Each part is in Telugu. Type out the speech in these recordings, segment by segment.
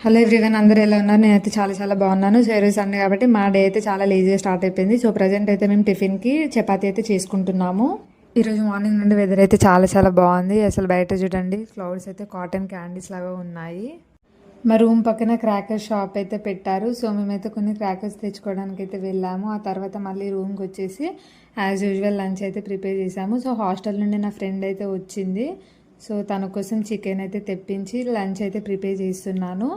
హలో ఎవ్రీవన్, అందరూ ఎలా ఉన్నారు? నేనైతే చాలా చాలా బాగున్నాను. సో ఈరోజు సండే కాబట్టి మా డే అయితే చాలా లేజీగా స్టార్ట్ అయిపోయింది. సో ప్రజెంట్ అయితే మేము టిఫిన్కి చపాతీ అయితే చేసుకుంటున్నాము. ఈరోజు మార్నింగ్ నుండి వెదర్ అయితే చాలా చాలా బాగుంది. అసలు బయట చూడండి, క్లౌడ్స్ అయితే కాటన్ క్యాండీస్ లాగా ఉన్నాయి. మా రూమ్ పక్కన క్రాకర్స్ షాప్ అయితే పెట్టారు. సో మేమైతే కొన్ని క్రాకర్స్ తెచ్చుకోవడానికి అయితే వెళ్ళాము. ఆ తర్వాత మళ్ళీ రూమ్కి వచ్చేసి యాజ్ యూజువల్ లంచ్ అయితే ప్రిపేర్ చేసాము. సో హాస్టల్ నుండి నా ఫ్రెండ్ అయితే వచ్చింది. సో తన కోసం చికెన్ అయితే తెప్పించి లంచ్ అయితే ప్రిపేర్ చేస్తున్నాను.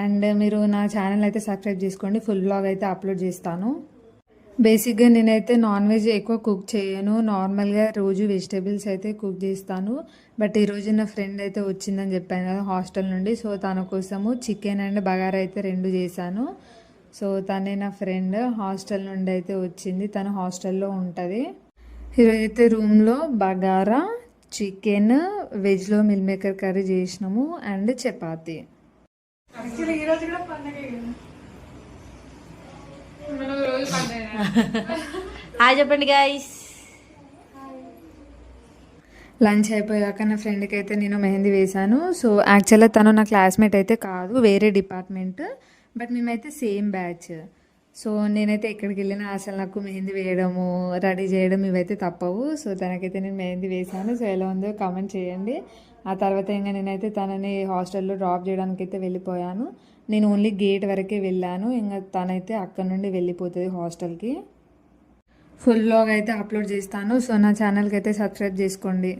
అండ్ మీరు నా ఛానల్ అయితే సబ్స్క్రైబ్ చేసుకోండి. ఫుల్ బ్లాగ్ అయితే అప్లోడ్ చేస్తాను. బేసిక్గా నేనైతే నాన్ వెజ్ ఎక్కువ కుక్ చేయను. నార్మల్గా రోజు వెజిటేబుల్స్ అయితే కుక్ చేస్తాను. బట్ ఈరోజు నా ఫ్రెండ్ అయితే వచ్చిందని చెప్పాను కదా హాస్టల్ నుండి. సో తన కోసము చికెన్ అండ్ బగారా అయితే రెండు చేశాను. సో తనే నా ఫ్రెండ్ హాస్టల్ నుండి అయితే వచ్చింది. తను హాస్టల్లో ఉంటుంది. ఈరోజైతే రూమ్లో బగారా, చికెన్, వెజ్లో మిల్ మేకర్ కర్రీ చేసినాము అండ్ చపాతీ. హాయ్ చెప్పండి గైస్. లంచ్ అయిపోయాక నా ఫ్రెండ్కి అయితే నేను మెహందీ వేశాను. సో యాక్చువల్గా తను నా క్లాస్మేట్ అయితే కాదు, వేరే డిపార్ట్మెంట్. బట్ మేమైతే సేమ్ బ్యాచ్. సో నేనైతే ఎక్కడికి వెళ్ళినా అసలు నాకు మెహందీ వేయడము, రెడీ చేయడం ఇవైతే తప్పవు. సో తనకైతే నేను మెహందీ వేశాను. సో ఎలా ఉందో కామెంట్ చేయండి. ఆ తర్వాత ఇంకా నేనైతే తనని హాస్టల్లో డ్రాప్ చేయడానికి అయితే వెళ్ళిపోయాను. నేను ఓన్లీ గేట్ వరకే వెళ్ళాను. ఇంకా తనైతే అక్కడ నుండి వెళ్ళిపోతుంది హాస్టల్కి. ఫుల్ వ్లాగ్ అయితే అప్లోడ్ చేస్తాను. సో నా ఛానల్కి అయితే సబ్స్క్రైబ్ చేసుకోండి.